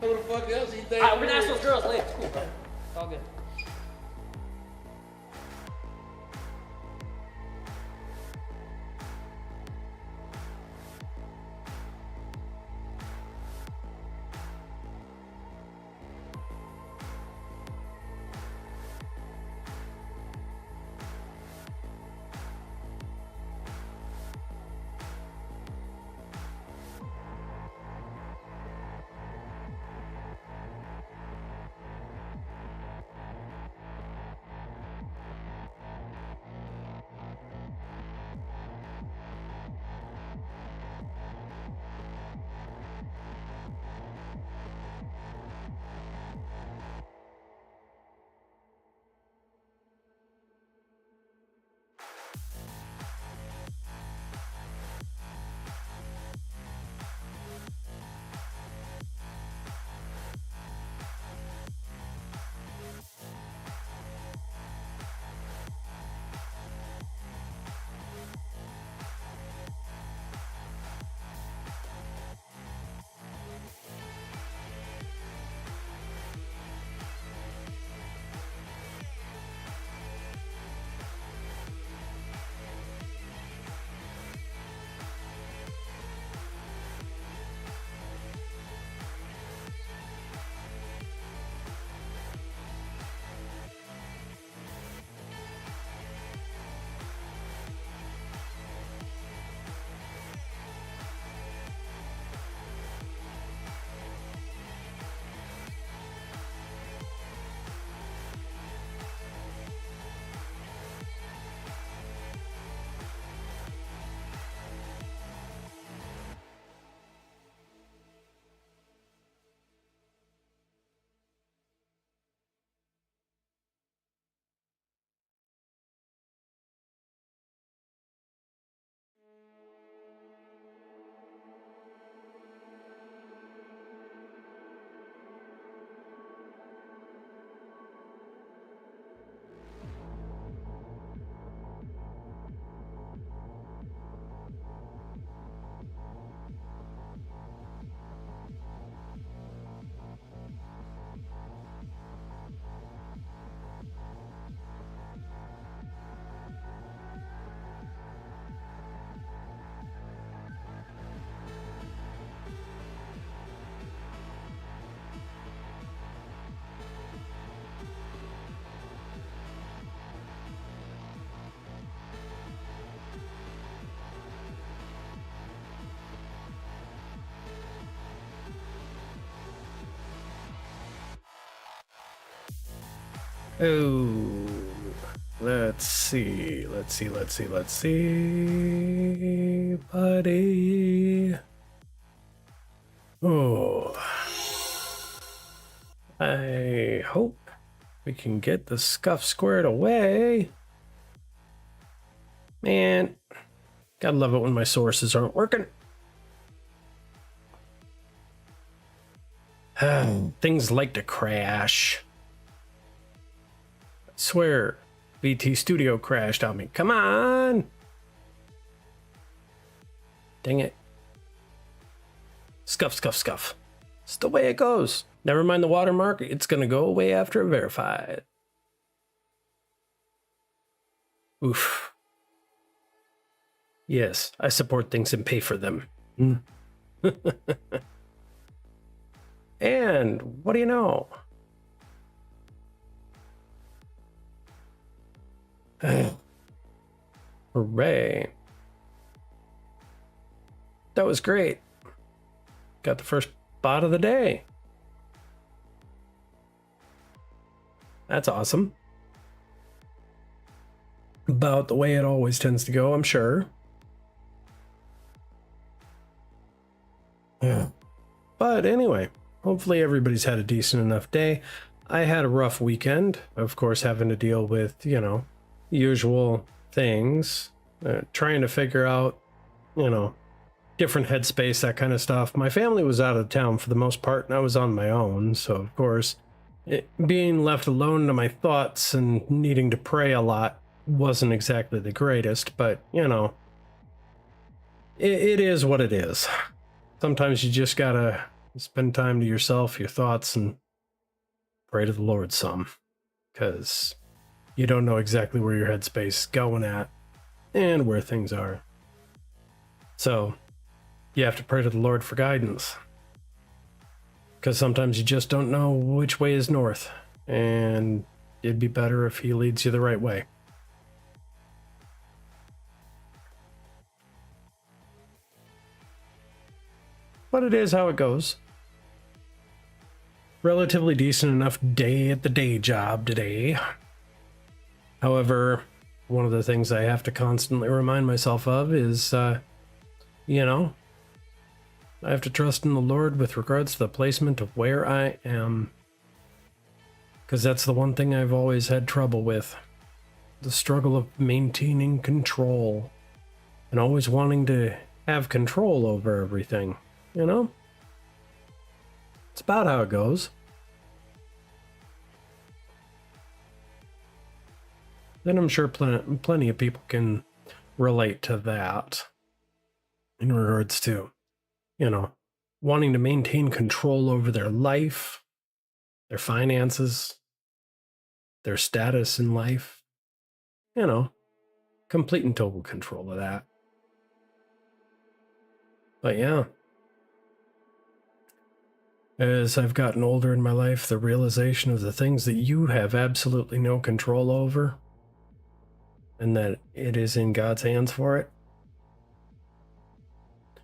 Who the fuck else you think? Alright, we're gonna ask those girls later. It's cool, bro. It's all good. Oh, let's see, buddy. Oh, I hope we can get the scuff squared away. Man, gotta love it when my sources aren't working. Things like to crash. I swear, VT Studio crashed on me. Come on! Dang it. Scuff, scuff, scuff. It's the way it goes. Never mind the watermark, it's gonna go away after verified. Oof. Yes, I support things and pay for them. And what do you know? Hooray. That was great. Got the first bot of the day. That's awesome. About the way it always tends to go, I'm sure. Yeah. But anyway, hopefully everybody's had a decent enough day. I had a rough weekend, of course, having to deal with, you know, usual things, trying to figure out, you know, different headspace, that kind of stuff. My family was out of town for the most part, and I was on my own. So, of course, being left alone to my thoughts and needing to pray a lot wasn't exactly the greatest, but, you know, it is what it is. Sometimes you just gotta spend time to yourself, your thoughts, and pray to the Lord some. Because you don't know exactly where your headspace is going at and where things are. So you have to pray to the Lord for guidance. Because sometimes you just don't know which way is north. And it'd be better if he leads you the right way. But it is how it goes. Relatively decent enough day at the day job today. However, one of the things I have to constantly remind myself of is, I have to trust in the Lord with regards to the placement of where I am. Because that's the one thing I've always had trouble with. The struggle of maintaining control. And always wanting to have control over everything. It's about how it goes. Then I'm sure plenty of people can relate to that in regards to, wanting to maintain control over their life, their finances, their status in life, complete and total control of that. But yeah, as I've gotten older in my life, the realization of the things that you have absolutely no control over, and that it is in God's hands for it,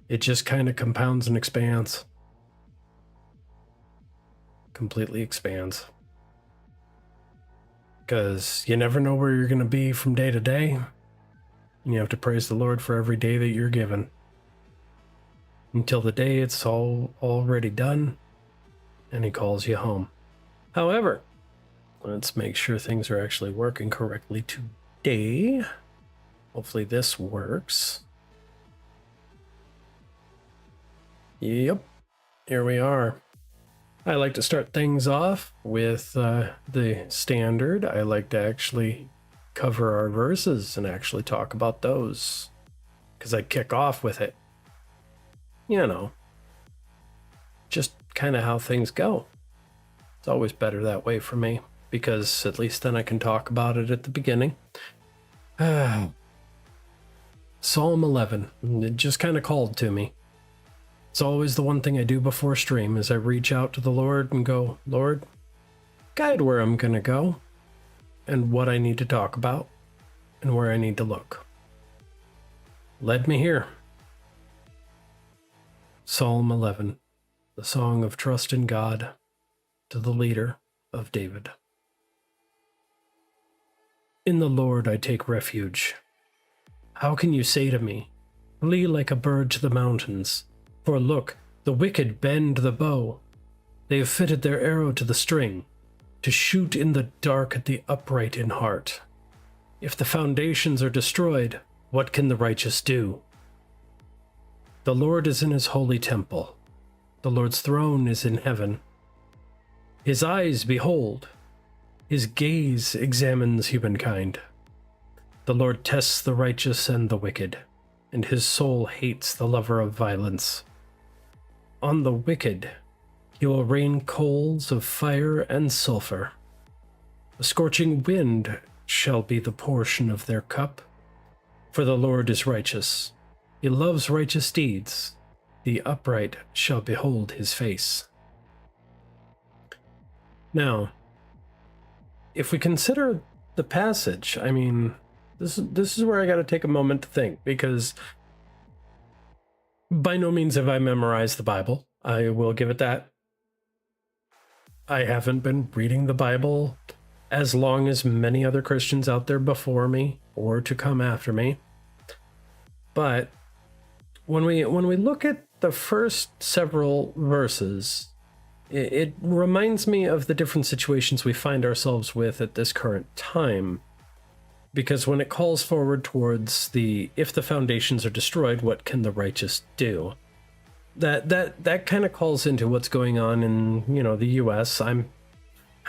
it just kind of compounds and expands. Completely expands. Because you never know where you're going to be from day to day. And you have to praise the Lord for every day that you're given. Until the day it's all already done and he calls you home. However, let's make sure things are actually working correctly today. Hopefully this works. Yep, here we are. I like to start things off with the standard. I like to actually cover our verses and actually talk about those. Because I kick off with it. Just kind of how things go. It's always better that way for me, because at least then I can talk about it at the beginning. Psalm 11, it just kind of called to me. It's always the one thing I do before stream, is I reach out to the Lord and go, Lord, guide where I'm going to go, and what I need to talk about, and where I need to look. Led me here. Psalm 11, the song of trust in God, to the leader of David. In the Lord I take refuge. How can you say to me, flee like a bird to the mountains? For look, the wicked bend the bow. They have fitted their arrow to the string, to shoot in the dark at the upright in heart. If the foundations are destroyed, what can the righteous do? The Lord is in his holy temple. The Lord's throne is in heaven. His eyes behold. His gaze examines humankind. The Lord tests the righteous and the wicked, and his soul hates the lover of violence. On the wicked he will rain coals of fire and sulfur. A scorching wind shall be the portion of their cup. For the Lord is righteous. He loves righteous deeds. The upright shall behold his face. Now, if we consider the passage, this is where I got to take a moment to think, because by no means have I memorized the Bible. I will give it that. I haven't been reading the Bible as long as many other Christians out there before me or to come after me. But when we look at the first several verses, it reminds me of the different situations we find ourselves with at this current time. Because when it calls forward towards if the foundations are destroyed, what can the righteous do? That kind of calls into what's going on in, the US. I'm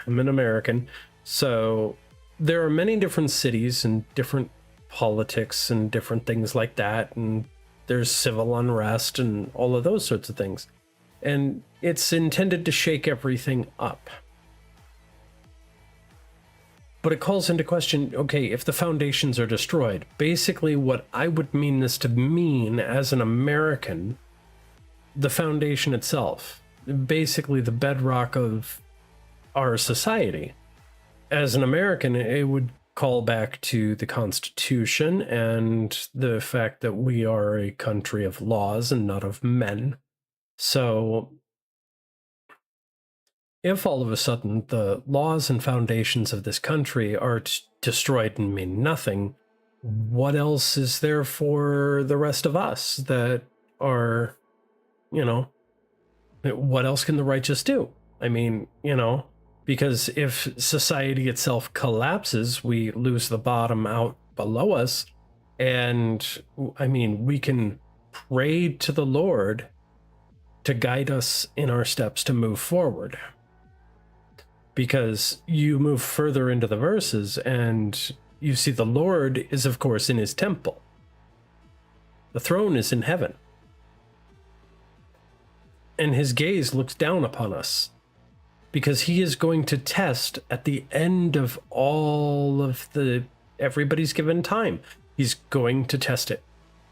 an American. So there are many different cities and different politics and different things like that. And there's civil unrest and all of those sorts of things. And, it's intended to shake everything up. But it calls into question, okay, if the foundations are destroyed, basically what I would mean this to mean as an American, the foundation itself, basically the bedrock of our society. As an American, it would call back to the Constitution and the fact that we are a country of laws and not of men. So if all of a sudden the laws and foundations of this country are destroyed and mean nothing, what else is there for the rest of us that are, what else can the righteous do? I mean, because if society itself collapses, we lose the bottom out below us. And I mean, we can pray to the Lord to guide us in our steps to move forward. Because you move further into the verses and you see the Lord is, of course, in his temple. The throne is in heaven. And his gaze looks down upon us because he is going to test at the end of all of everybody's given time. He's going to test it.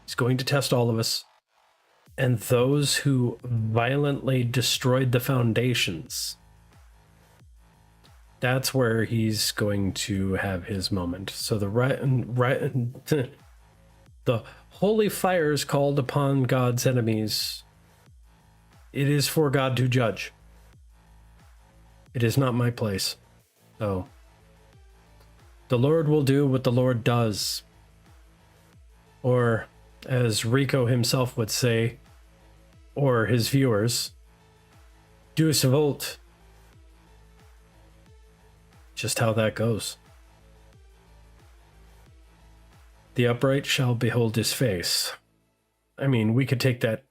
He's going to test all of us. And those who violently destroyed the foundations, that's where he's going to have his moment. So the holy fire is called upon God's enemies. It is for God to judge. It is not my place. So the Lord will do what the Lord does. Or as Rico himself would say, or his viewers, Deus Vult. Just how that goes. The upright shall behold his face. I mean, we could take that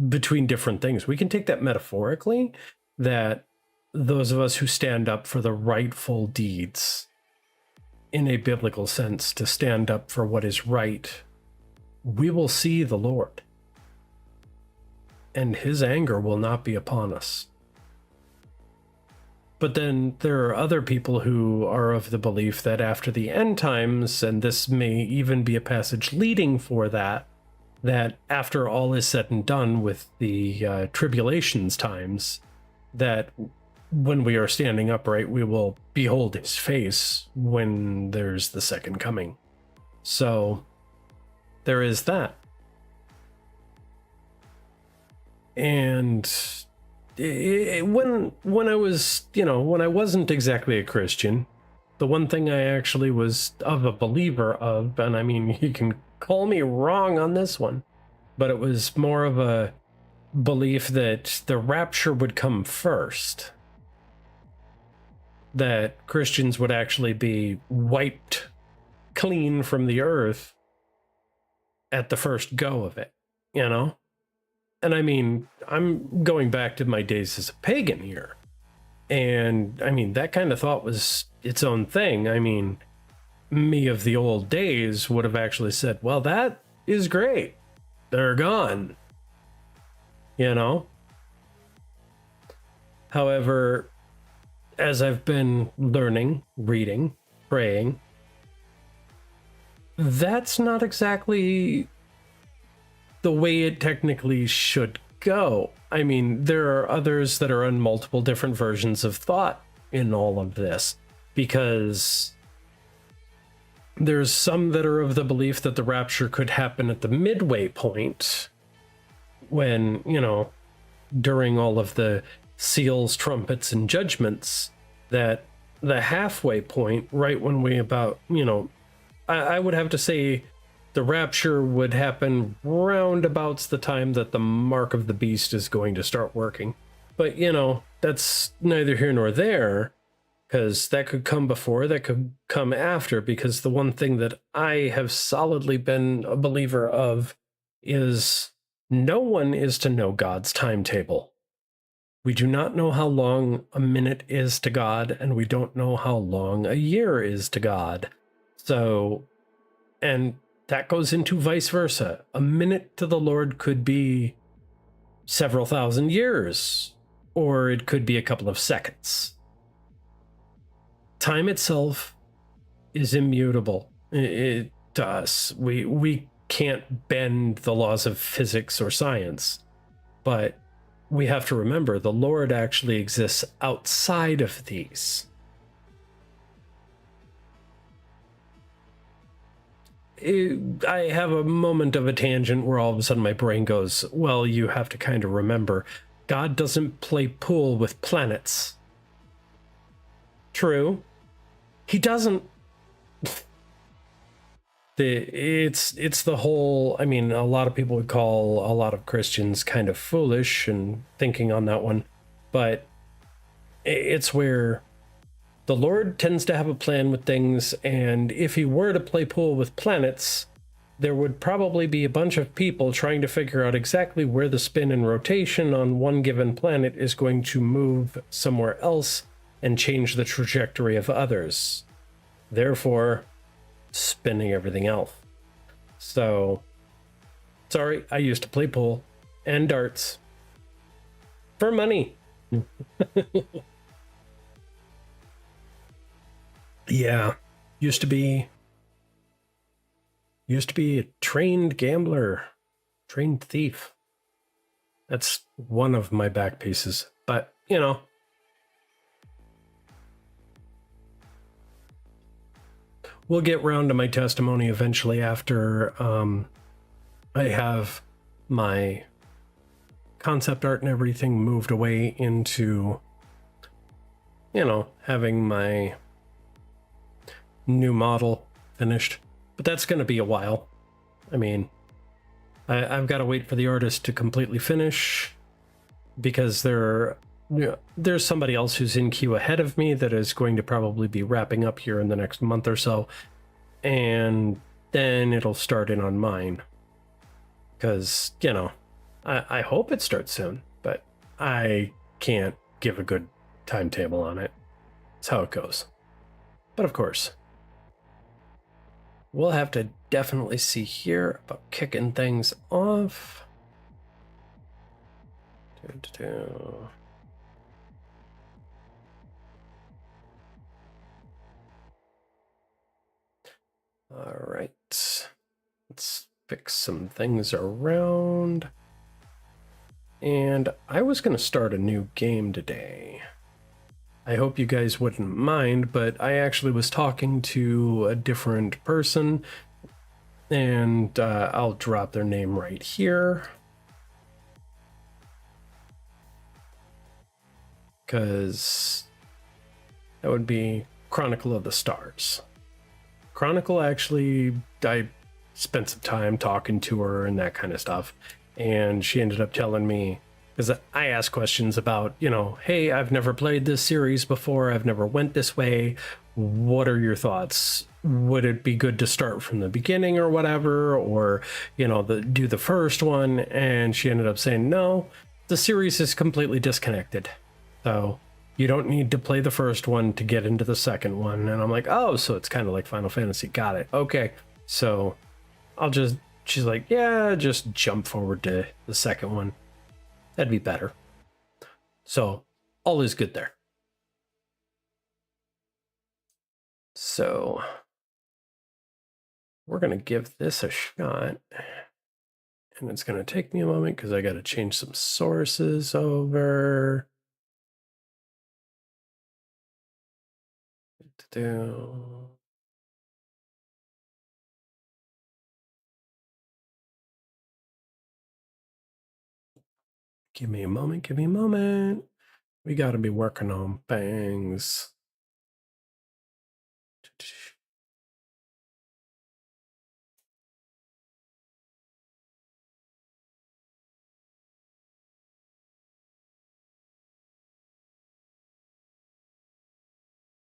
between different things. We can take that metaphorically, that those of us who stand up for the rightful deeds in a biblical sense, to stand up for what is right, we will see the Lord. And his anger will not be upon us. But then there are other people who are of the belief that after the end times, and this may even be a passage leading for that after all is said and done with the tribulations times, that when we are standing upright, we will behold his face when there's the second coming. So there is that. And when I was, when I wasn't exactly a Christian, the one thing I actually was of a believer of, and I mean, you can call me wrong on this one, but it was more of a belief that the rapture would come first. That Christians would actually be wiped clean from the earth at the first go of it, And I mean, I'm going back to my days as a pagan here. And I mean, that kind of thought was its own thing. I mean, me of the old days would have actually said, well, that is great. They're gone. However, as I've been learning, reading, praying, that's not exactly the way it technically should go. I mean, there are others that are on multiple different versions of thought in all of this, because there's some that are of the belief that the rapture could happen at the midway point when, during all of the seals, trumpets, and judgments, that the halfway point, right when we about, I would have to say the rapture would happen roundabouts the time that the mark of the beast is going to start working. But, that's neither here nor there, because that could come before, that could come after, because the one thing that I have solidly been a believer of is no one is to know God's timetable. We do not know how long a minute is to God, and we don't know how long a year is to God. So, and that goes into vice versa. A minute to the Lord could be several thousand years or it could be a couple of seconds. Time itself is immutable. It to us. We can't bend the laws of physics or science, but we have to remember the Lord actually exists outside of these. I have a moment of a tangent where all of a sudden my brain goes, well, you have to kind of remember God doesn't play pool with planets. True. He doesn't. It's the whole, I mean, a lot of people would call a lot of Christians kind of foolish and thinking on that one, but it's where the Lord tends to have a plan with things, and if he were to play pool with planets, there would probably be a bunch of people trying to figure out exactly where the spin and rotation on one given planet is going to move somewhere else and change the trajectory of others. Therefore, spinning everything else. So, sorry, I used to play pool and darts for money. Yeah, used to be a trained gambler, trained thief. That's one of my back pieces, but you know, we'll get round to my testimony eventually after I have my concept art and everything moved away into, you know, having my new model finished. But that's going to be a while. I mean, I've got to wait for the artist to completely finish because there's somebody else who's in queue ahead of me that is going to probably be wrapping up here in the next month or so. And then it'll start in on mine. Because, you know, I hope it starts soon, but I can't give a good timetable on it. It's how it goes. But of course, we'll have to definitely see here about kicking things off. All right, let's fix some things around. And I was going to start a new game today. I hope you guys wouldn't mind, but I actually was talking to a different person, and I'll drop their name right here. Because that would be Chronicle of the Stars. Chronicle, actually, I spent some time talking to her and that kind of stuff, and she ended up telling me, because I asked questions about, you know, hey, I've never played this series before, I've never went this way, what are your thoughts? Would it be good to start from the beginning or whatever, or, you know, do the first one? And she ended up saying, no, the series is completely disconnected, so you don't need to play the first one to get into the second one. And I'm like, oh, so it's kind of like Final Fantasy. Got it. Okay. So she's like, yeah, just jump forward to the second one. That'd be better. So all is good there. So we're going to give this a shot. And it's going to take me a moment because I got to change some sources over. Give me a moment, give me a moment. We got to be working on things.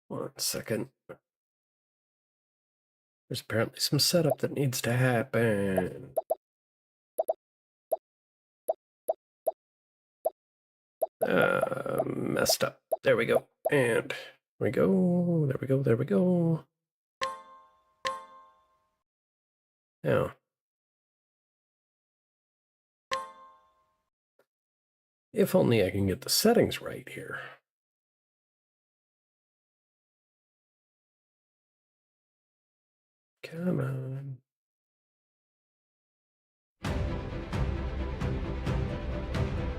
One second. There's apparently some setup that needs to happen. Messed up. There we go. And there we go. There we go. There we go. Now, If only I can get the settings right here. Come on.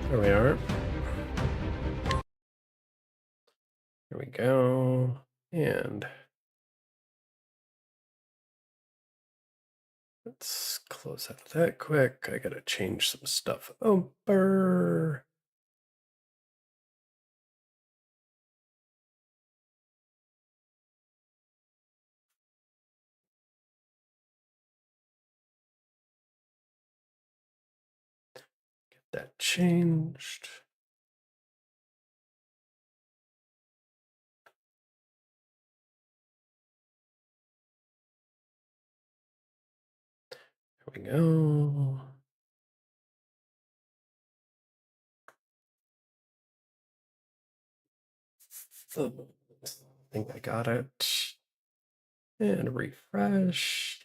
There we are. There we go. And let's close out that quick. I gotta change some stuff over. Get that changed. There we go. I think I got it. And refresh.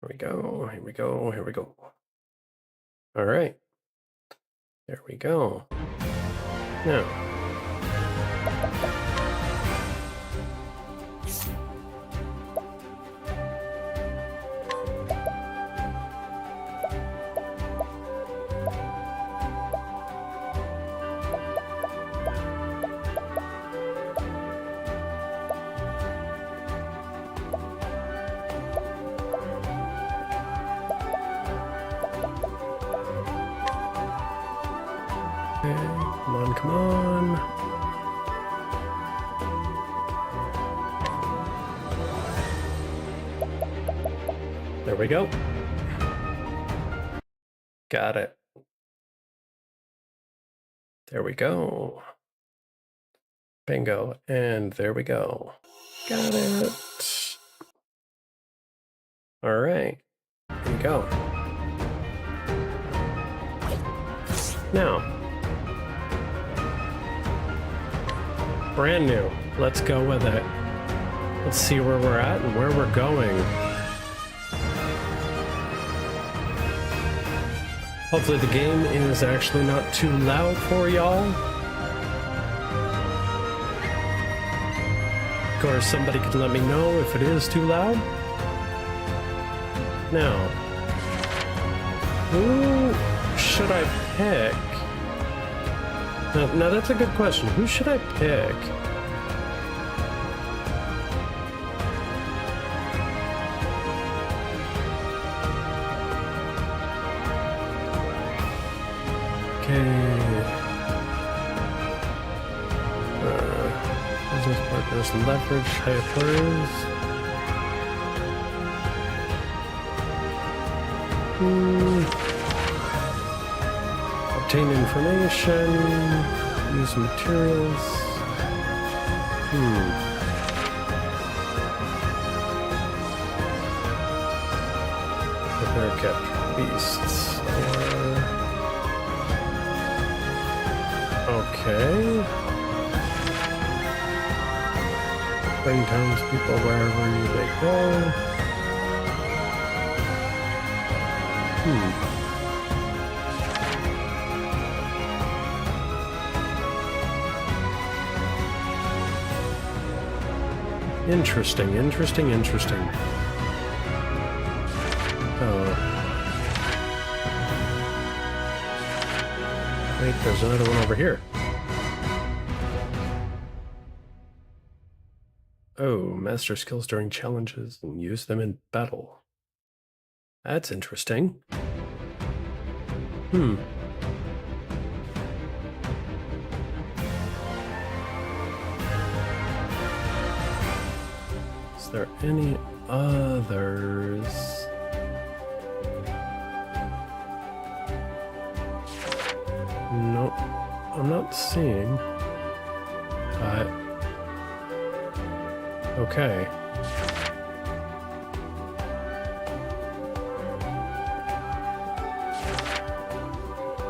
Here we go. Here we go. Here we go. All right. There we go. Now. Okay, come on, come on. There we go. Got it. There we go. Bingo. And there we go. Got it. All right. Here we go. Now, brand new. Let's go with it. Let's see where we're at and where we're going. Hopefully the game is actually not too loud for y'all. Of course, somebody could let me know if it is too loud. Now, who should I pick? Now that's a good question. Who should I pick? Business partners leverage hypers. Obtain information. Use materials. Prepare capture beasts. Okay. Bring townspeople wherever they go. Interesting. Wait, there's another one over here. Oh, master skills during challenges and use them in battle. That's interesting. Is there any others? Nope, I'm not seeing. But okay.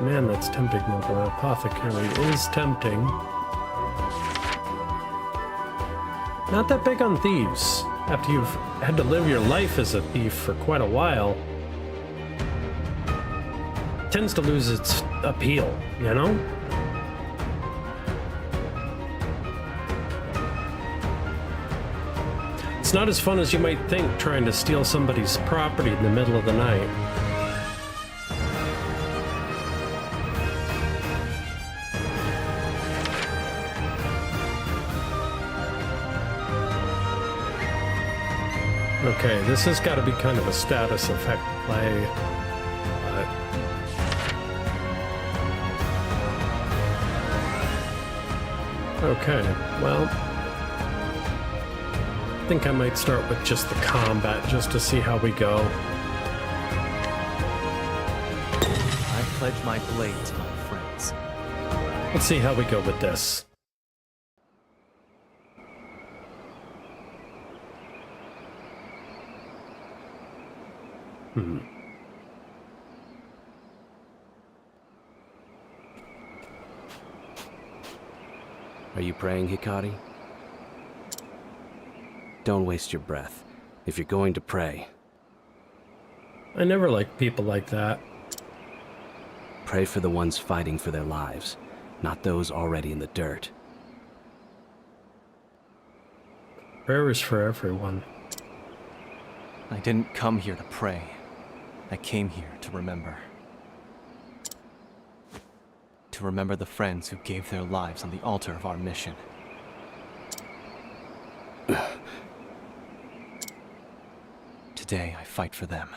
Man, that's tempting. The apothecary is tempting. Not that big on thieves. after you've had to live your life as a thief for quite a while, tends to lose its appeal, you know? It's not as fun as you might think trying to steal somebody's property in the middle of the night. Okay, this has got to be kind of a status effect play. Okay, well, I think I might start with just the combat just to see how we go. I pledge my blade to my friends. Let's see how we go with this. Are you praying, Hikari? Don't waste your breath. If you're going to pray, I never liked people like that. pray for the ones fighting for their lives, not those already in the dirt. Prayer is for everyone. I didn't come here to pray. I came here to remember. To remember the friends who gave their lives on the altar of our mission. Today, I fight for them.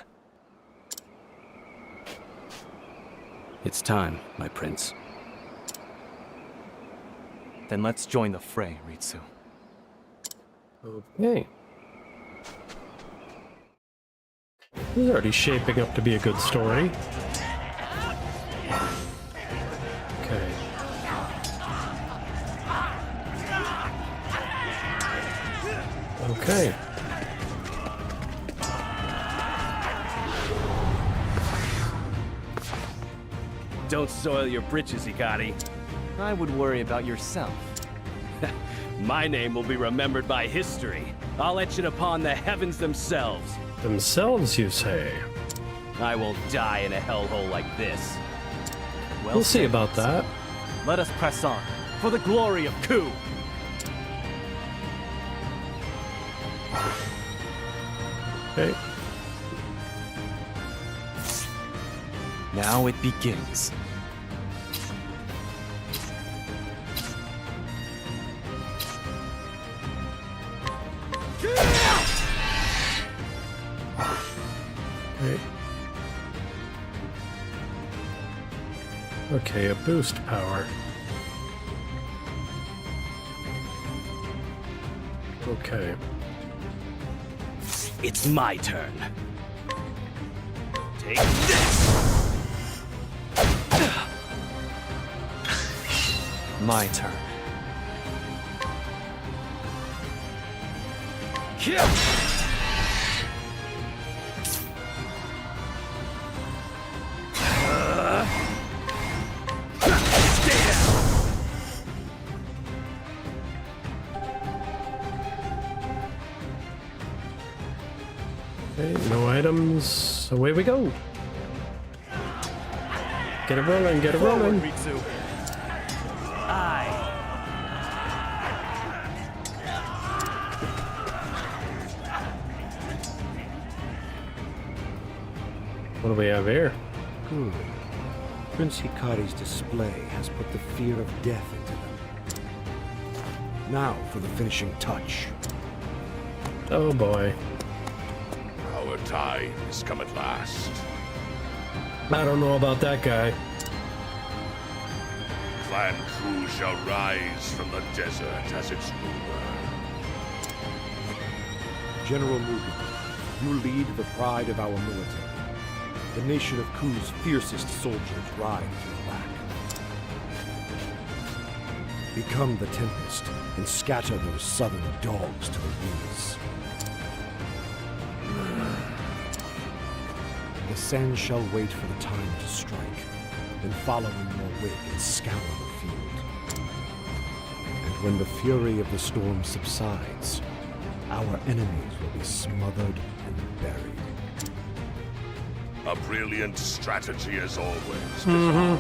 It's time, my prince. Then let's join the fray, Ritsu. Okay. This is already shaping up to be a good story. Okay. Okay. Don't soil your britches, Hikari. I would worry about yourself. My name will be remembered by history. I'll etch it upon the heavens themselves. Themselves, you say? I will die in a hellhole like this. Well We'll see said, about Ritsu. that. Let us press on. For the glory of Ku! Okay. Now it begins. Okay. Okay, a boost power. Okay. It's my turn. Take this! My turn. Okay, no items. Away we go. Get it rolling, get it rolling. Ritsu. Aye. What do we have here? Good. Prince Hikari's display has put the fear of death into them. Now for the finishing touch. Oh boy. Our time has come at last. I don't know about that guy. Clan Ku shall rise from the desert as its ruler. General Mugen, you lead the pride of our military. The nation of Ku's fiercest soldiers ride at your back. Become the Tempest and scatter those southern dogs to the winds. The sand shall wait for the time to strike, then follow in your wake and scour the field. And when the fury of the storm subsides, our enemies will be smothered and buried. A brilliant strategy as always.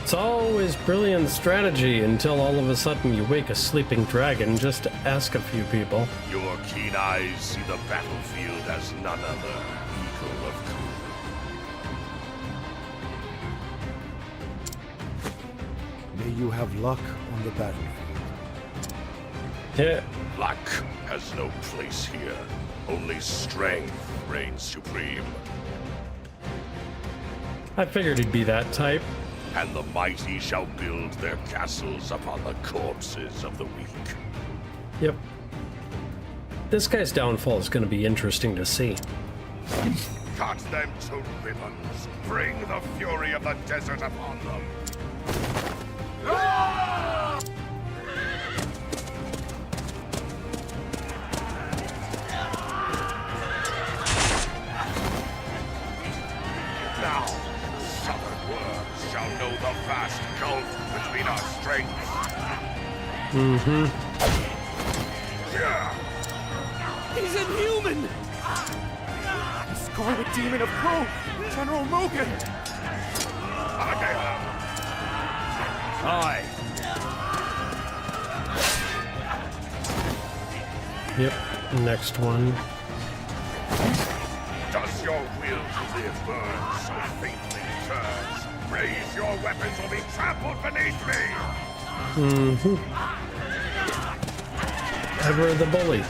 It's always brilliant strategy until all of a sudden you wake a sleeping dragon just to ask a few people. Your keen eyes see the battlefield as none other. Eagle of Ku. May you have luck on the battlefield. Yeah. Luck has no place here. Only strength reigns supreme. I figured he'd be that type. And the mighty shall build their castles upon the corpses of the weak. Yep. This guy's downfall is going to be interesting to see. Cut them to ribbons. Bring the fury of the desert upon them. Now, southern worms shall know the vast gulf between our strengths. He's inhuman! The Scarlet Demon of Ku! General Mugen! Aye. Yep. Next one. Does your will to live burn so faintly turns? Raise your weapons or be trampled beneath me! Ever the bully.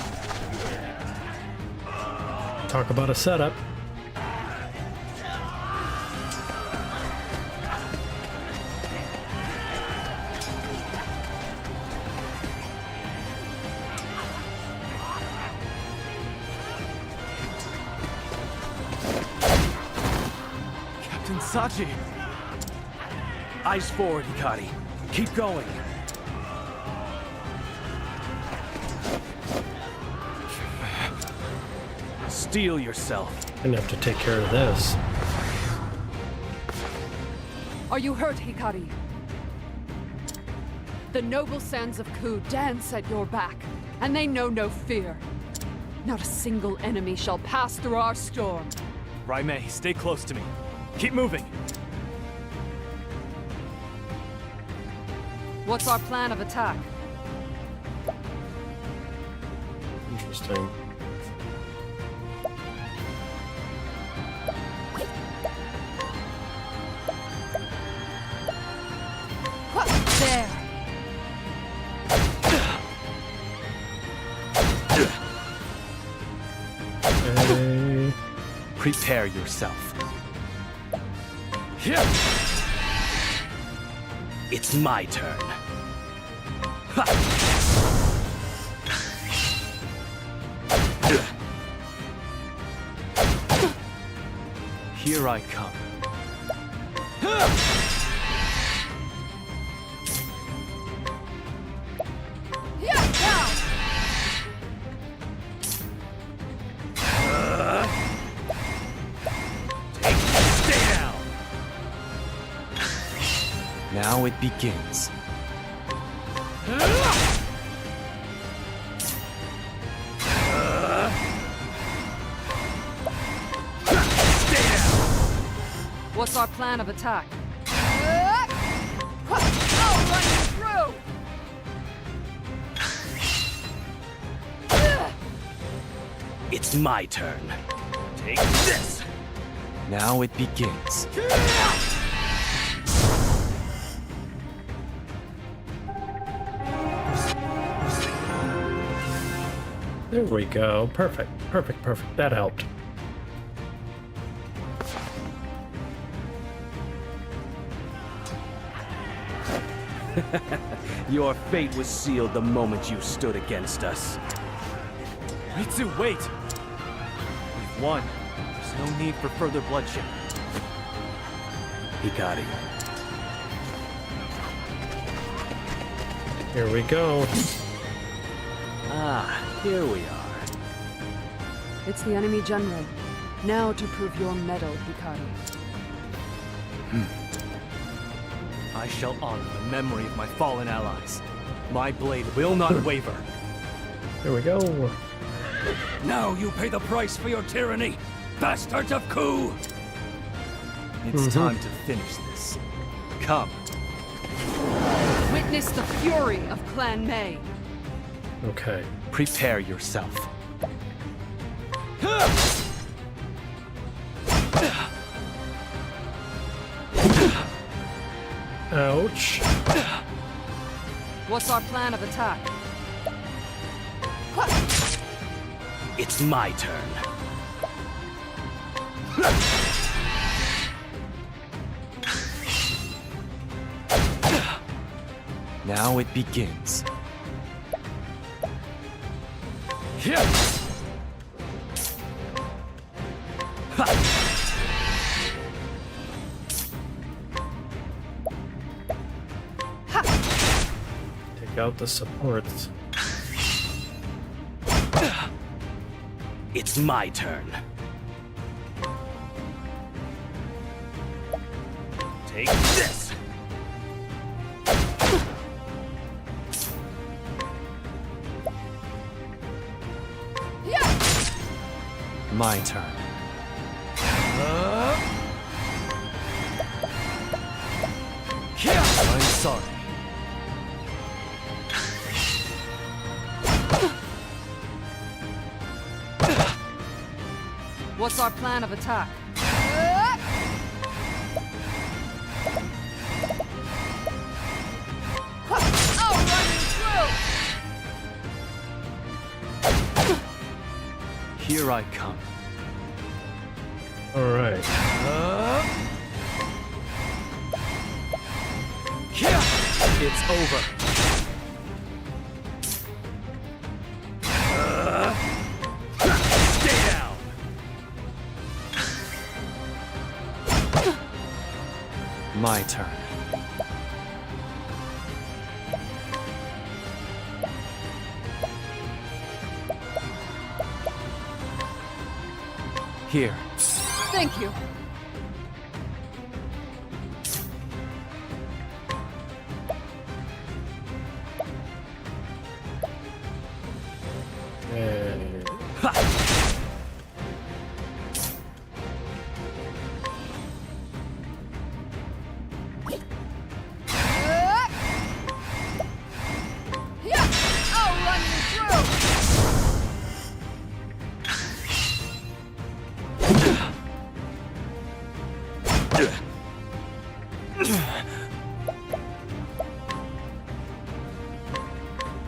Talk about a setup. Captain Sachi! Eyes forward, Hikari. Keep going. Steel yourself. Gonna have to take care of this. Are you hurt, Hikari? The noble sands of Ku dance at your back, and they know no fear. Not a single enemy shall pass through our storm. Riiiitt, stay close to me. Keep moving. What's our plan of attack? Interesting. There! Okay. Prepare yourself. It's my turn. Here I come. Stay down! Now it begins. What's our plan of attack? I'll run you through! It's my turn. Take this! Now it begins. There we go. Perfect. Perfect. Perfect. That helped. Your fate was sealed the moment you stood against us. Ritsu, wait! We've won. There's no need for further bloodshed. Hikari. Here we go. Ah, here we are. It's the enemy general. Now to prove your mettle, Hikari. I shall honor the memory of my fallen allies. My blade will not waver. There we go. Now you pay the price for your tyranny, bastards of Ku! It's time to finish this. Come. Witness the fury of Clan May. Okay. Prepare yourself. Ouch. What's our plan of attack? It's my turn. Now it begins. Take out the supports. It's my turn. Take this! My turn. I'm sorry. What's our plan of attack? I'll run you through! Here I come. All right. It's over. Stay down! My turn. Here. Thank you. I'll run you through!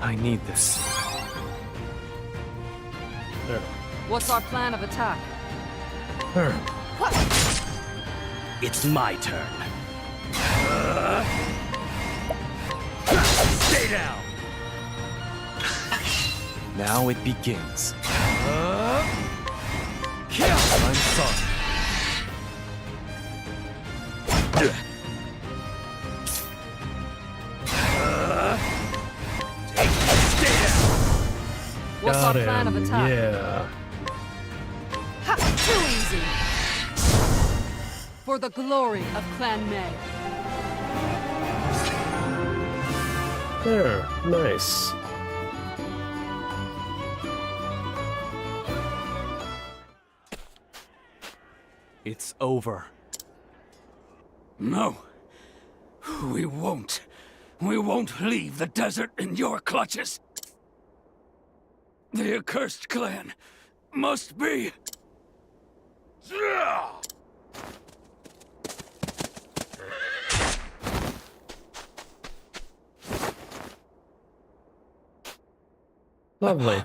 I need this. There. What's our plan of attack? There. It's my turn. Stay down! Now it begins. I'm sorry. Stay down! What's Got our plan of him. attack? Yeah. Ha! Too easy! For the glory of Clan May. There. Nice. It's over. No. We won't. We won't leave the desert in your clutches. The accursed clan must be... Lovely.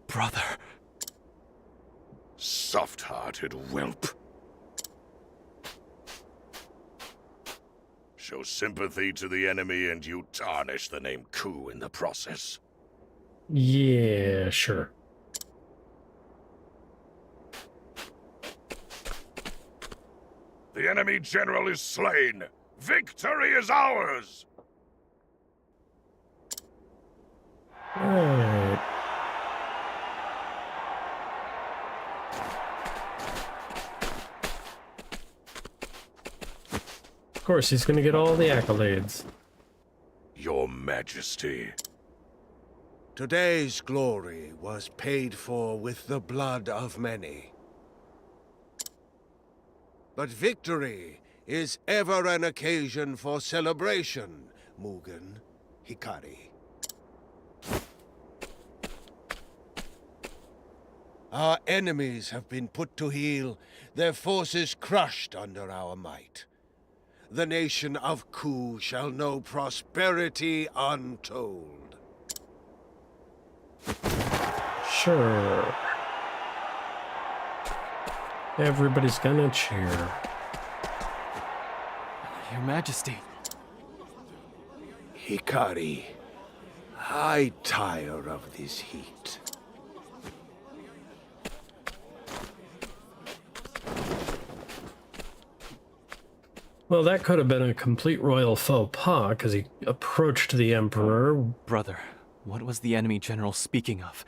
Brother. Soft-hearted whelp. Show sympathy to the enemy and you tarnish the name Ku in the process. Yeah, sure. The enemy general is slain. Victory is ours! Alright. Of course, he's gonna get all the accolades. Your Majesty. Today's glory was paid for with the blood of many. But victory is ever an occasion for celebration, Mugen, Hikari. Our enemies have been put to heel, their forces crushed under our might. The nation of Ku shall know prosperity untold. Sure. Everybody's gonna cheer. Your Majesty. Hikari, I tire of this heat. Well, that could have been a complete royal faux pas, because he approached the Emperor. Brother, what was the enemy general speaking of?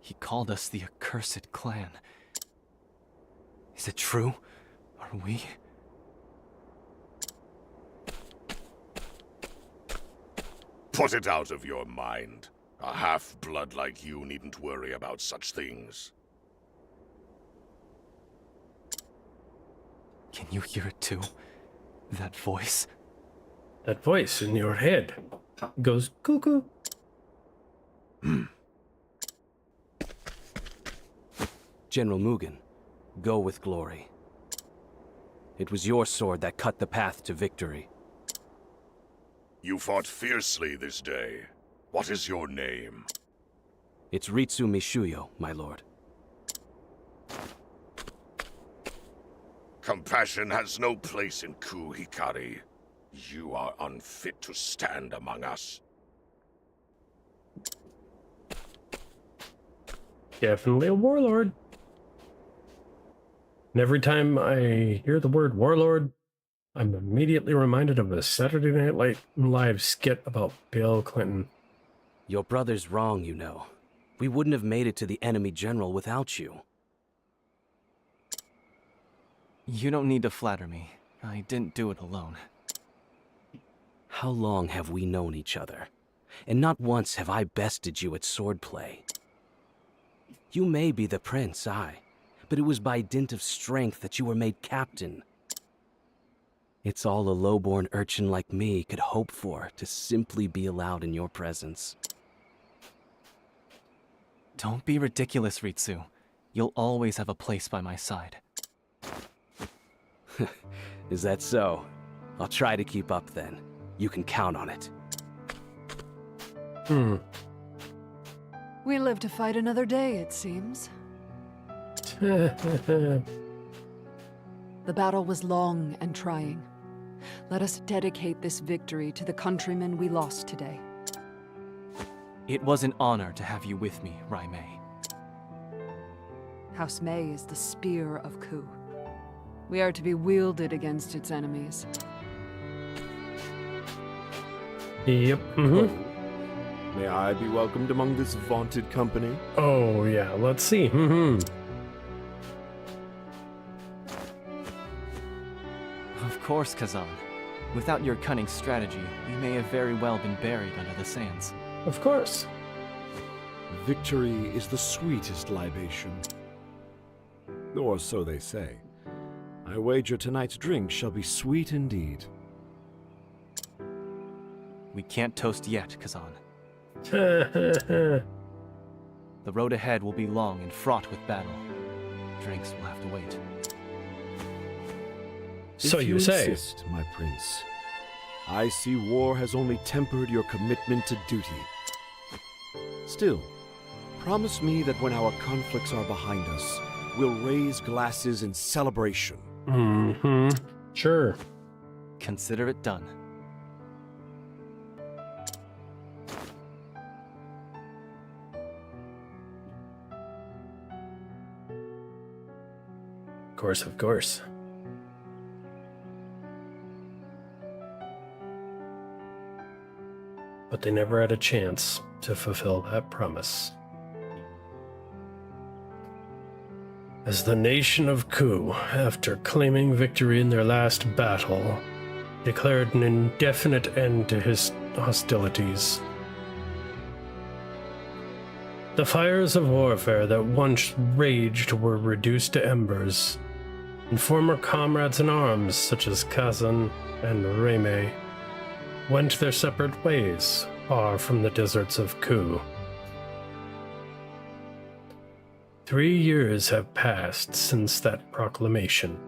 He called us the accursed clan. Is it true? Are we? Put it out of your mind. A half-blood like you needn't worry about such things. Can you hear it too? That voice? That voice in your head goes cuckoo. General Mugen, go with glory. It was your sword that cut the path to victory. You fought fiercely this day. What is your name? It's Ritsu Mishuyo, my lord. Compassion has no place in Ku, Hikari. You are unfit to stand among us. Definitely a warlord. And every time I hear the word warlord, I'm immediately reminded of a Saturday Night Live skit about Bill Clinton. Your brother's wrong, you know. We wouldn't have made it to the enemy general without you. You don't need to flatter me. I didn't do it alone. How long have we known each other? And not once have I bested you at swordplay. You may be the prince, but it was by dint of strength that you were made captain. It's all a lowborn urchin like me could hope for, to simply be allowed in your presence. Don't be ridiculous, Ritsu. You'll always have a place by my side. Is that so? I'll try to keep up then. You can count on it. We live to fight another day, it seems. Hmm. The battle was long and trying. Let us dedicate this victory to the countrymen we lost today. It was an honor to have you with me, Riiiight. House Mei is the spear of Ku. We are to be wielded against its enemies. Yep. May I be welcomed among this vaunted company? Oh, yeah. Let's see. Of course, Kazan. Without your cunning strategy, we may have very well been buried under the sands. Of course. Victory is the sweetest libation. Or so they say. I wager tonight's drink shall be sweet indeed. We can't toast yet, Kazan. Hmm. The road ahead will be long and fraught with battle. Drinks will have to wait. So If you say. insist, my prince. I see war has only tempered your commitment to duty. Still, promise me that when our conflicts are behind us, we'll raise glasses in celebration. Sure. Consider it done. Of course, of course. But they never had a chance to fulfill that promise. As the nation of Ku, after claiming victory in their last battle, declared an indefinite end to his hostilities. The fires of warfare that once raged were reduced to embers, and former comrades in arms such as Kazan and Riiiight went their separate ways far from the deserts of Ku. 3 years have passed since that proclamation.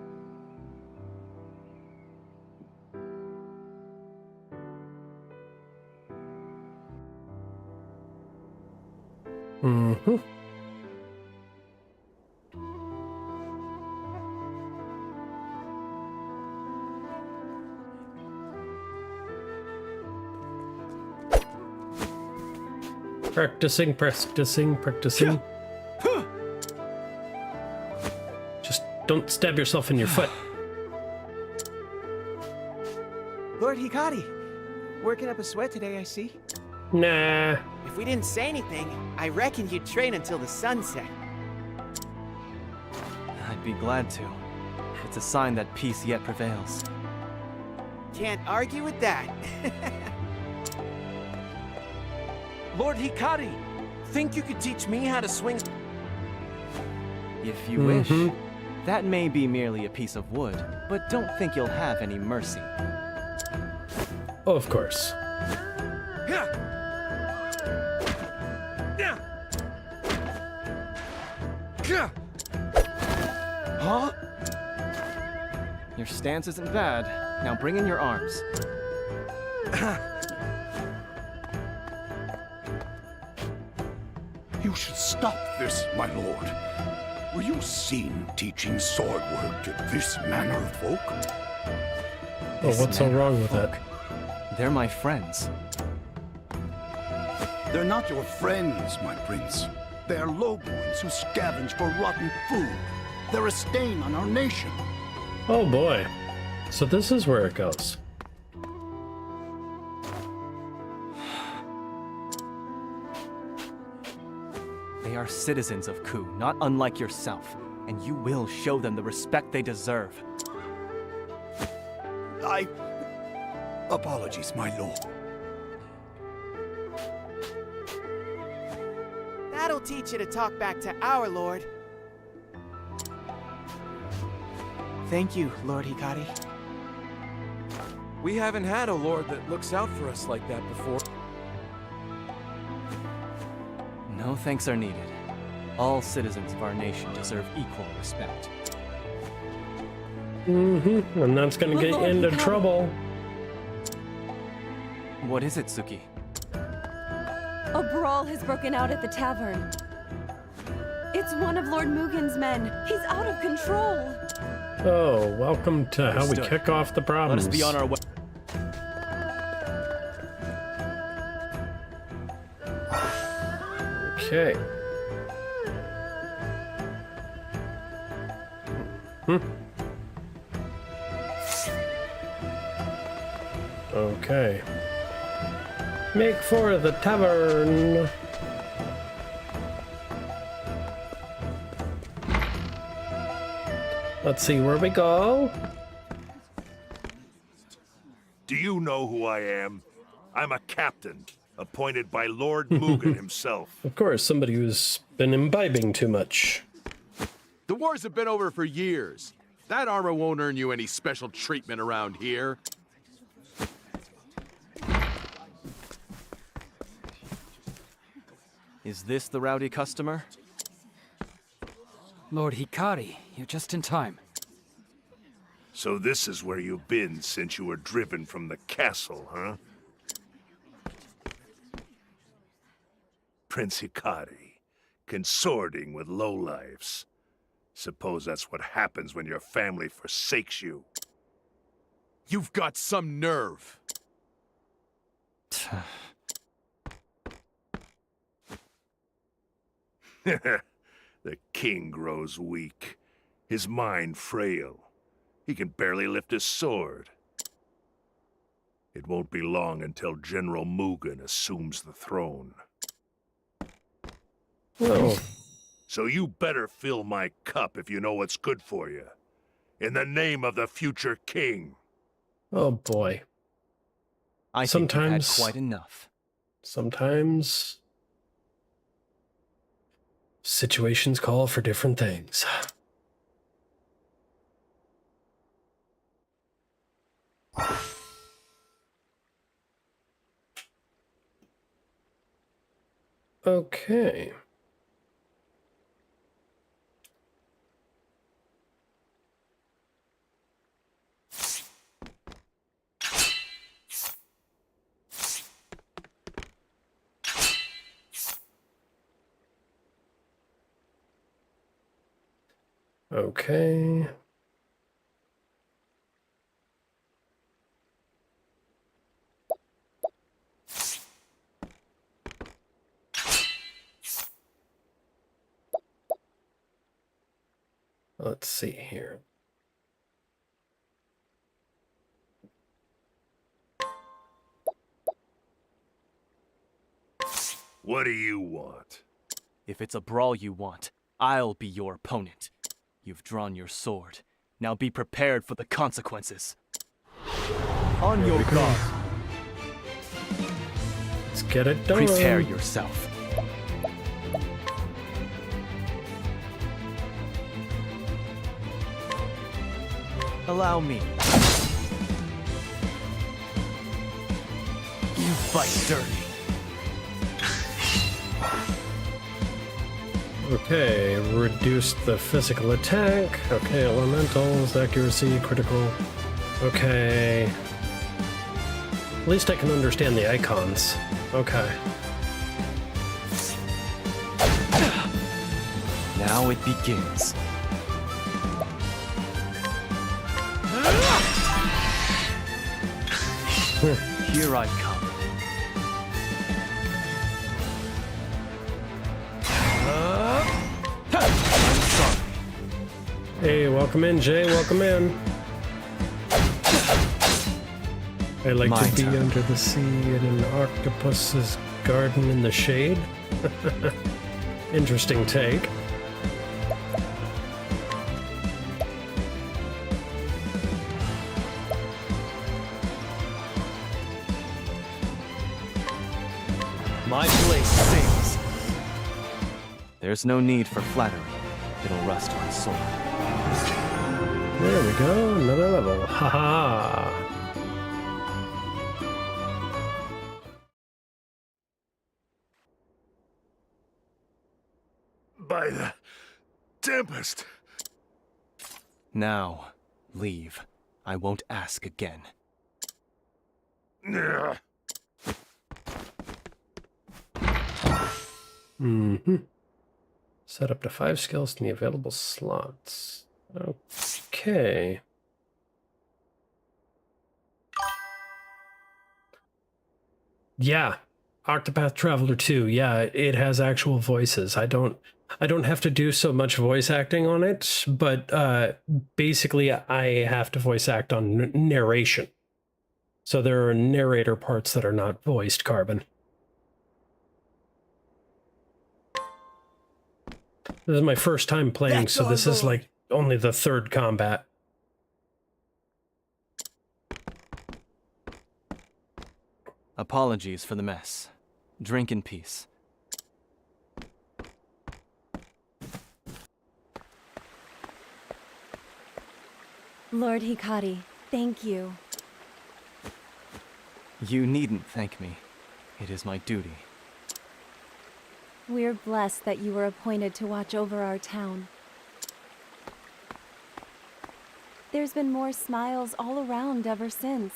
Mm-hmm. Practicing. Just don't stab yourself in your foot. Lord Hikari, working up a sweat today, I see. Nah. If we didn't say anything, I reckon you'd train until the sunset. I'd be glad to. It's a sign that peace yet prevails. Can't argue with that. Lord Hikari, think you could teach me how to swing? If you wish. That may be merely a piece of wood, but don't think you'll have any mercy. Oh, of course. Huh? Your stance isn't bad. Now bring in your arms. You should stop this, my lord. Were you seen teaching sword work to this manner of folk? Oh, what's so wrong with that? They're my friends. They're not your friends, my prince. They are lowborns who scavenge for rotten food. They're a stain on our nation. Oh boy. So this is where it goes. They are citizens of Ku, not unlike yourself, and you will show them the respect they deserve. Apologies, my lord. That'll teach you to talk back to our lord. Thank you, Lord Hikari. We haven't had a lord that looks out for us like that before. No thanks are needed. All citizens of our nation deserve equal respect. And that's gonna get you into trouble. What is it, Suki? A brawl has broken out at the tavern. It's one of Lord Mugen's men. He's out of control. Oh, welcome to how we Understood. kick off the Let problems. us be on our way. Okay. Okay. Make for the tavern. Let's see where we go. Do you know who I am? I'm a captain, appointed by Lord Mugen himself. Of course, somebody who's been imbibing too much. The wars have been over for years. That armor won't earn you any special treatment around here. Is this the rowdy customer? Lord Hikari, you're just in time. So this is where you've been since you were driven from the castle, huh? Prince Hikari, consorting with lowlifes. Suppose that's what happens when your family forsakes you. You've got some nerve. The king grows weak, his mind frail. He can barely lift his sword. It won't be long until General Mugen assumes the throne. Oh. So you better fill my cup if you know what's good for you. In the name of the future king. Oh boy. I Sometimes think you've had quite enough. Sometimes Situations call for different things. Okay. Okay. Let's see here. What do you want? If it's a brawl you want, I'll be your opponent. You've drawn your sword. Now be prepared for the consequences. On your guard. Let's get it done. Prepare yourself. Allow me. You fight dirty. Okay, reduce the physical attack. Okay, elementals, accuracy, critical. Okay. At least I can understand the icons. Okay. Now it begins. Here I come. I'm sorry. Hey, welcome in, Jay. Welcome in. I like My to be turn. under the sea in an octopus's garden in the shade. Interesting take. My blade sings. There's no need for flattery. It'll rust my sword. There we go, another level. Haha. By the Tempest. Now, leave. I won't ask again. Ugh. Mm-hmm. Set up to 5 skills in the available slots. Okay. Yeah. Octopath Traveler 2. Yeah, it has actual voices. I don't have to do so much voice acting on it, but basically I have to voice act on narration. So there are narrator parts that are not voiced, Carbon. This is my first time playing, so this is like only the 3rd combat. Apologies for the mess. Drink in peace. Lord Hikari, thank you. You needn't thank me. It is my duty. We're blessed that you were appointed to watch over our town. There's been more smiles all around ever since.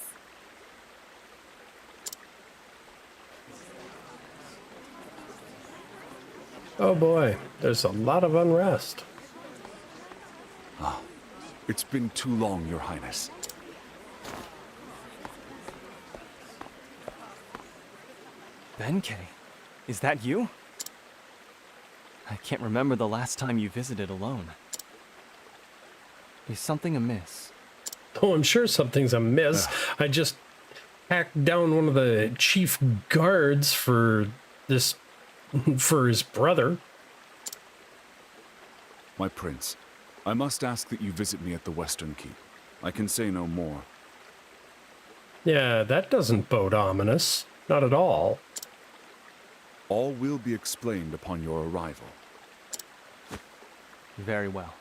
Oh boy, there's a lot of unrest. Ah, it's been too long, Your Highness. Benkei, is that you? I can't remember the last time you visited alone. Is something amiss? Oh, I'm sure something's amiss. I just hacked down one of the chief guards for his brother. My prince, I must ask that you visit me at the Western Keep. I can say no more. Yeah, that doesn't bode ominous. Not at all. All will be explained upon your arrival. Very well.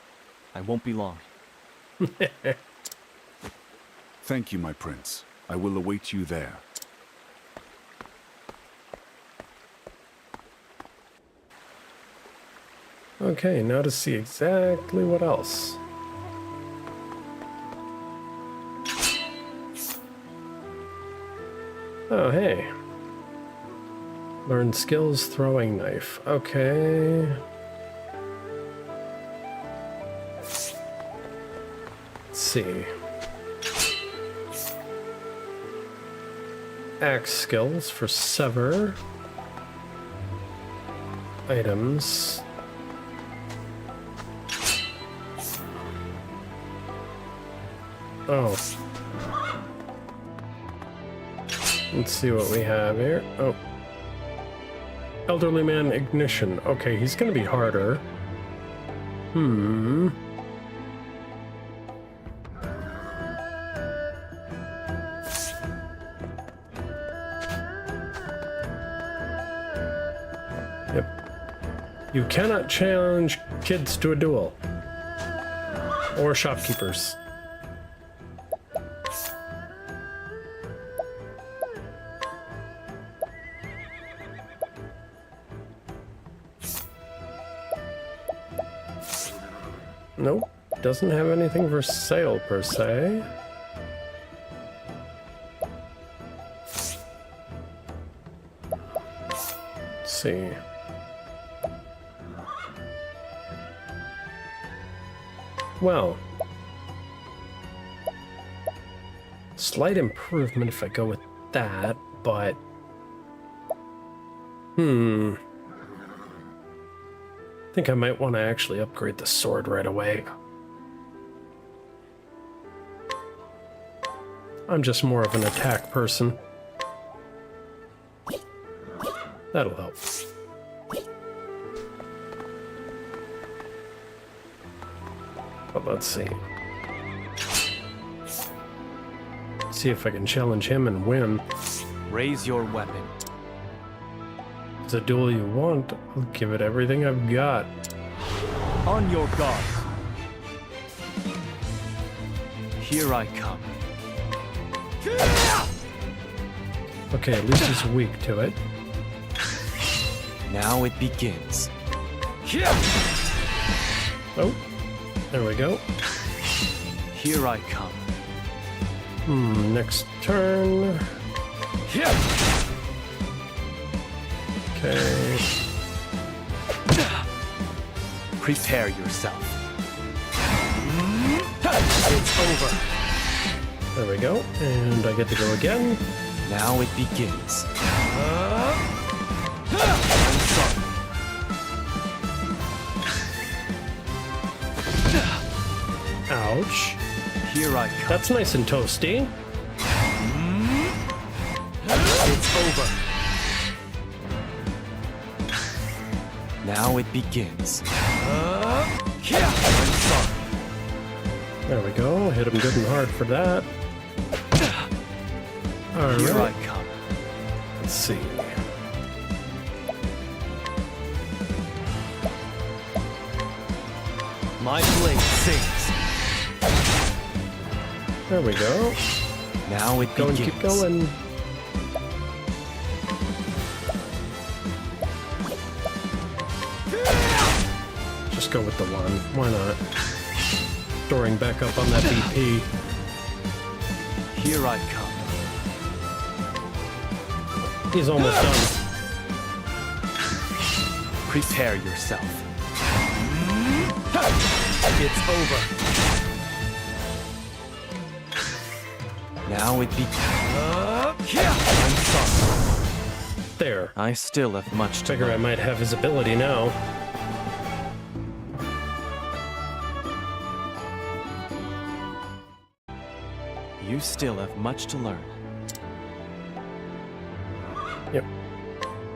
I won't be long. Thank you, my prince. I will await you there. Okay, now to see exactly what else. Oh, hey. Learn skills throwing knife. Okay. Let's see. Axe skills for sever. Items. Oh. Let's see what we have here. Oh. Elderly man ignition. Okay, he's gonna be harder. Yep. You cannot challenge kids to a duel. Or shopkeepers. Nope, doesn't have anything for sale per se. Let's see. Well, slight improvement if I go with that, but I think I might want to actually upgrade the sword right away. I'm just more of an attack person. That'll help. But let's see. See if I can challenge him and win. Raise your weapon. If it's a duel you want, I'll give it everything I've got. On your guard. Here I come. Okay, at least he's weak to it. Now it begins. Oh, there we go. Here I come. Next turn. Okay. Prepare yourself. It's over. There we go. And I get to go again. Now it begins. Ouch. Here I come. That's nice and toasty. It's over. Now it begins. There we go. Hit him good and hard for that. All Here right. I come. Let's see. My blade sings. There we go. Now it Go and begins. keep going. Just go with the one. Why not? Storing back up on that BP. Here I come. He's almost done. Prepare yourself. It's over. Now it begins. I'm sorry. There. I still have much to Figure I learn. might have his ability now. You still have much to learn. Yep.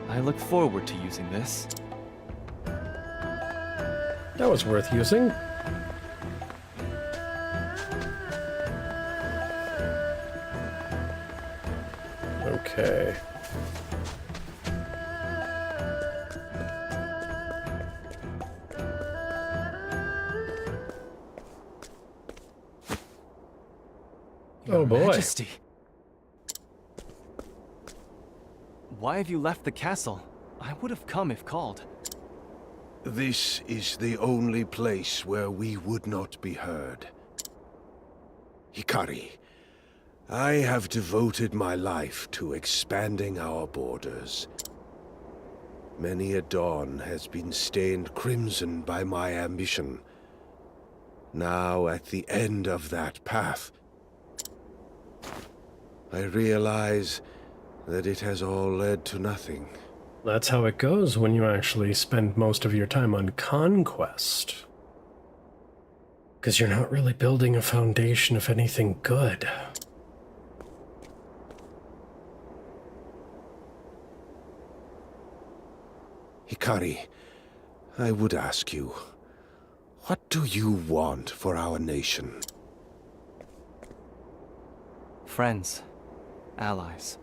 I look forward to using this. That was worth using. Okay. Oh boy. Majesty. Why have you left the castle? I would have come if called. This is the only place where we would not be heard. Hikari, I have devoted my life to expanding our borders. Many a dawn has been stained crimson by my ambition. Now, at the end of that path, I realize that it has all led to nothing. That's how it goes when you actually spend most of your time on conquest. Because you're not really building a foundation of anything good. Hikari, I would ask you, what do you want for our nation? Friends. Allies.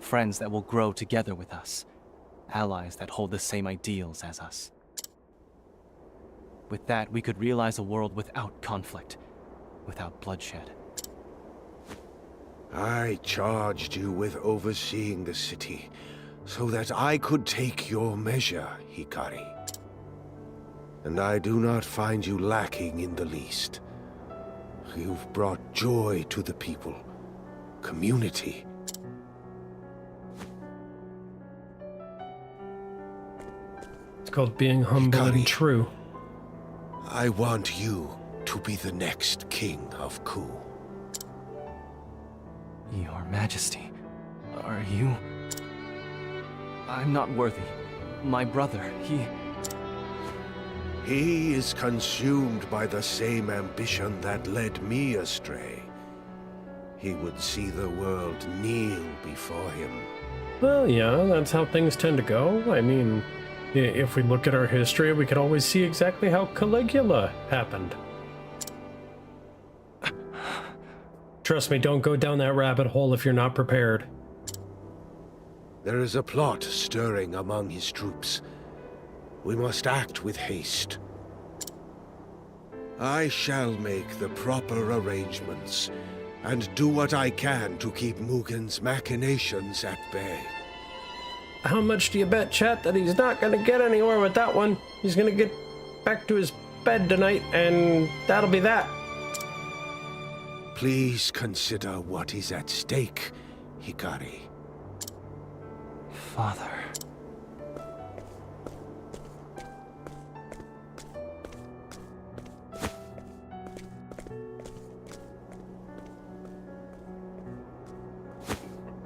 Friends that will grow together with us. Allies that hold the same ideals as us. With that, we could realize a world without conflict, without bloodshed. I charged you with overseeing the city, so that I could take your measure, Hikari. And I do not find you lacking in the least. You've brought joy to the people, community. It's called being humble and true. I want you to be the next king of Ku. Your Majesty, are you... I'm not worthy. My brother, He is consumed by the same ambition that led me astray. He would see the world kneel before him. Well, yeah, that's how things tend to go. I mean, if we look at our history, we could always see exactly how Caligula happened. Trust me, don't go down that rabbit hole if you're not prepared. There is a plot stirring among his troops. We must act with haste. I shall make the proper arrangements, and do what I can to keep Mugen's machinations at bay. How much do you bet, chat, that he's not gonna get anywhere with that one? He's gonna get back to his bed tonight, and that'll be that. Please consider what is at stake, Hikari. Father...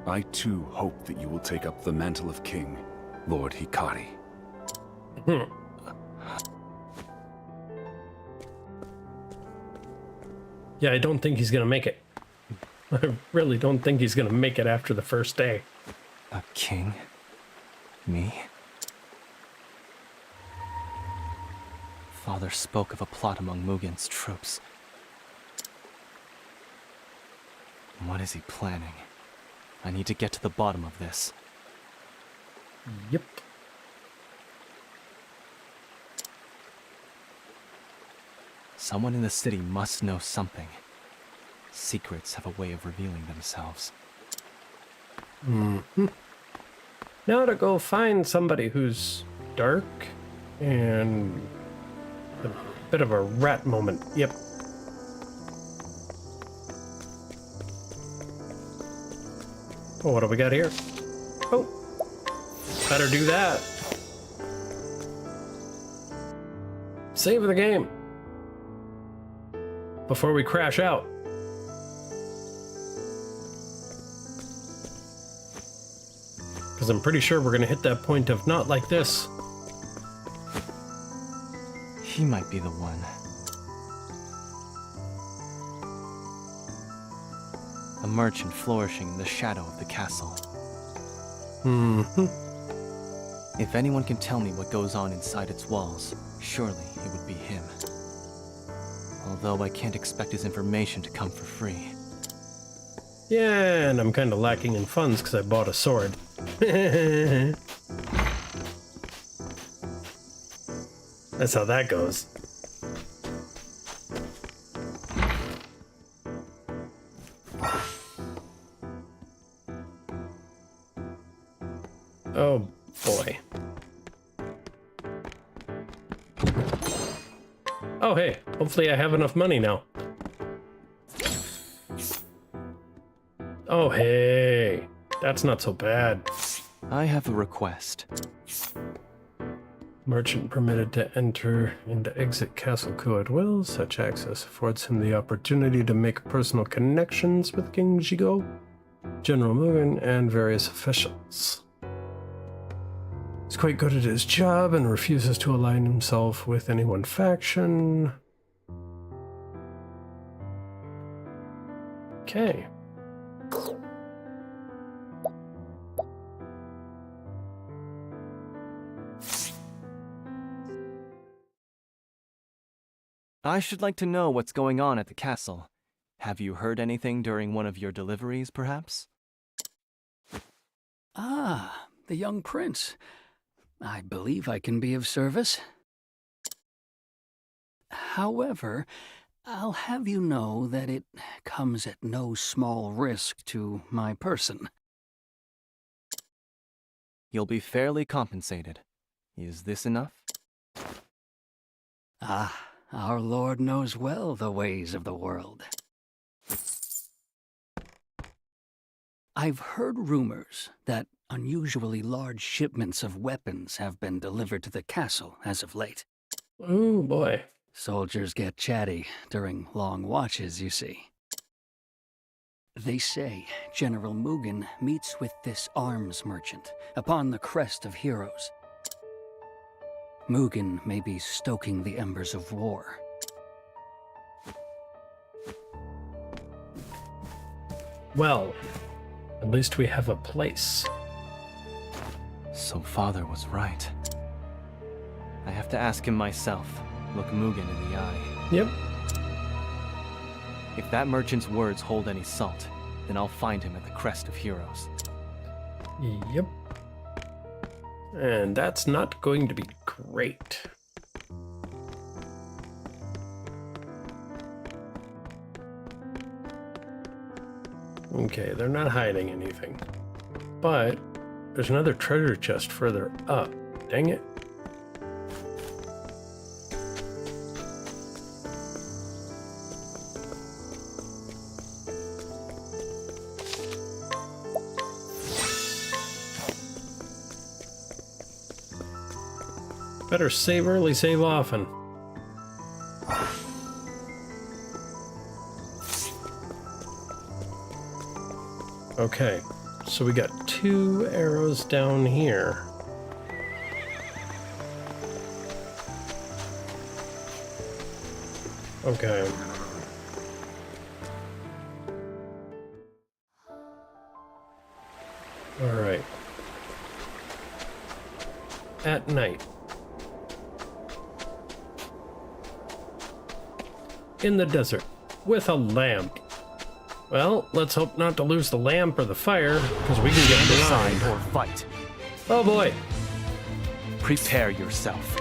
I too hope that you will take up the mantle of king, Lord Hikari. Yeah, I don't think he's gonna make it. I really don't think he's gonna make it after the first day. A king? Me? Father spoke of a plot among Mugen's troops. What is he planning? I need to get to the bottom of this. Yep. Someone in the city must know something. Secrets have a way of revealing themselves. Mm-hmm. Now to go find somebody who's dark and a bit of a rat moment. Yep. Oh, what do we got here? Oh, better do that. Save the game before we crash out. Because I'm pretty sure we're going to hit that point of not like this. He might be the one. A merchant flourishing in the shadow of the castle. Mm-hmm. If anyone can tell me what goes on inside its walls, surely it would be him. Although I can't expect his information to come for free. Yeah, and I'm kind of lacking in funds because I bought a sword. That's how that goes. Oh boy. Oh hey, hopefully I have enough money now. Oh hey, that's not so bad. I have a request. Merchant permitted to enter and exit Castle Ku at will. Such access affords him the opportunity to make personal connections with King Jigo, General Mugen, and various officials. He's quite good at his job and refuses to align himself with any one faction. Okay. I should like to know what's going on at the castle. Have you heard anything during one of your deliveries, perhaps? Ah, the young prince. I believe I can be of service. However, I'll have you know that it comes at no small risk to my person. You'll be fairly compensated. Is this enough? Ah, our Lord knows well the ways of the world. I've heard rumors that unusually large shipments of weapons have been delivered to the castle as of late. Oh boy. Soldiers get chatty during long watches, you see. They say General Mugen meets with this arms merchant upon the crest of heroes. Mugen may be stoking the embers of war. Well, at least we have a place. So father was right. I have to ask him myself. Look Mugen in the eye. Yep. If that merchant's words hold any salt, then I'll find him at the crest of heroes. Yep. And that's not going to be great. Okay, they're not hiding anything. But there's another treasure chest further up. Dang it. Better save early, save often. Okay, so we got 2 arrows down here. Okay. All right. At night. In the desert, with a lamp. Well, let's hope not to lose the lamp or the fire, because we can get blind. Or fight. Oh boy. Prepare yourself.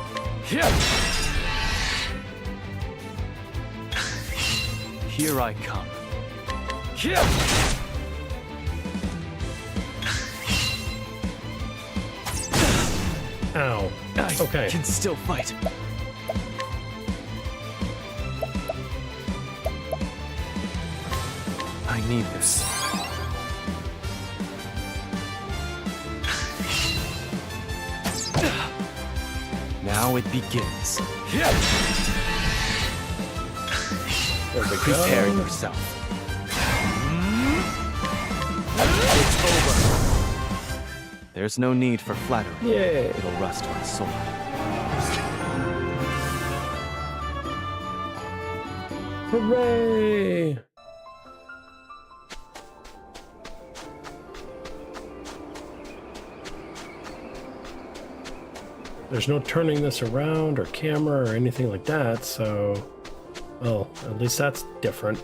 Here I come. Ow. Okay. I can still fight. I need this. Now it begins. There we Prepare go. yourself. It's over. There's no need for flattery. Yay. It'll rust my sword. Hooray! There's no turning this around or camera or anything like that, so... Well, at least that's different.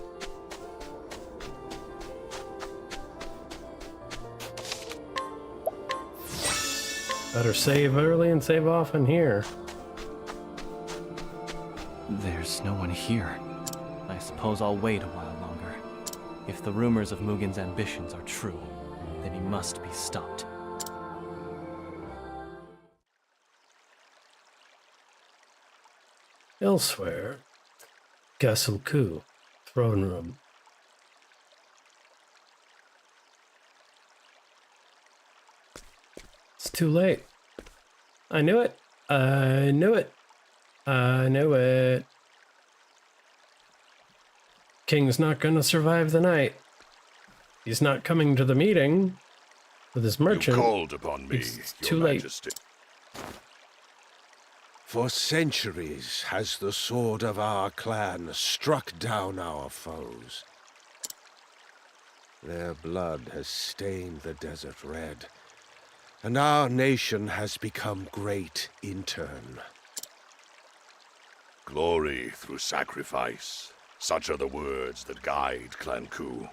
Better save early and save often here. There's no one here. I suppose I'll wait a while longer. If the rumors of Mugen's ambitions are true, then he must be stopped. Elsewhere, Castle Ku, throne room. It's too late. I knew it. I knew it. I knew it. King's not gonna survive the night. He's not coming to the meeting with his merchant. You called upon me, It's Your too late. Majesty. For centuries has the sword of our clan struck down our foes. Their blood has stained the desert red, and our nation has become great in turn. Glory through sacrifice. Such are the words that guide Clan Ku.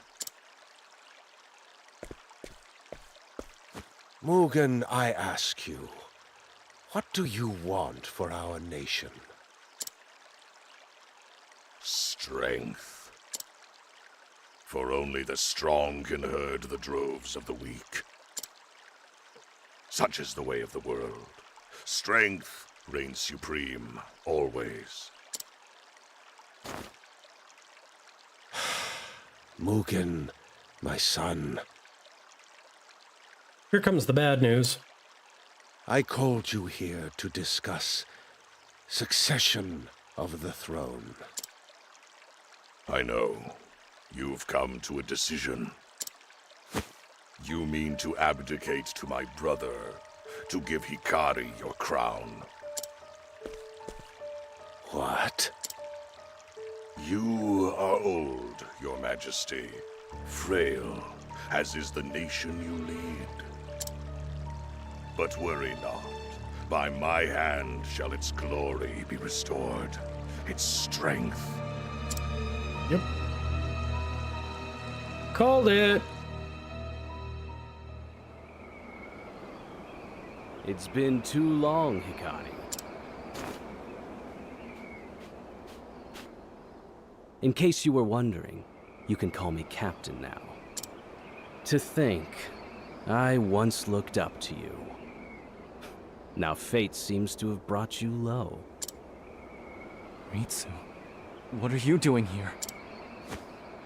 Mugen, I ask you, what do you want for our nation? Strength. For only the strong can herd the droves of the weak. Such is the way of the world. Strength reigns supreme, always. Mugen, my son. Here comes the bad news. I called you here to discuss succession of the throne. I know. You've come to a decision. You mean to abdicate to my brother, to give Hikari your crown. What? You are old, Your Majesty. Frail, as is the nation you lead. But worry not. By my hand shall its glory be restored, its strength. Yep. Called it. It's been too long, Hikari. In case you were wondering, you can call me Captain now. To think, I once looked up to you. Now fate seems to have brought you low. Riiiitt, what are you doing here?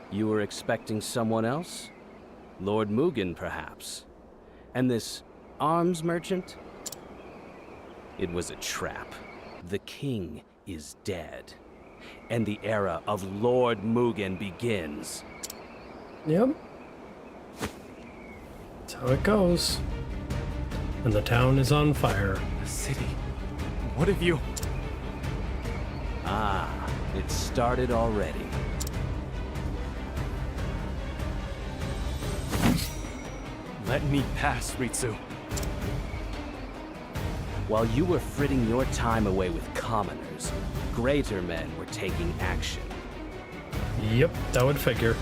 You were expecting someone else? Lord Mugen, perhaps? And this arms merchant? It was a trap. The king is dead. And the era of Lord Mugen begins. Yep. That's how it goes. And the town is on fire. The city. What have you... Ah, it started already. Let me pass, Riiitt. While you were fritting your time away with commoners, greater men were taking action. Yep, that would figure.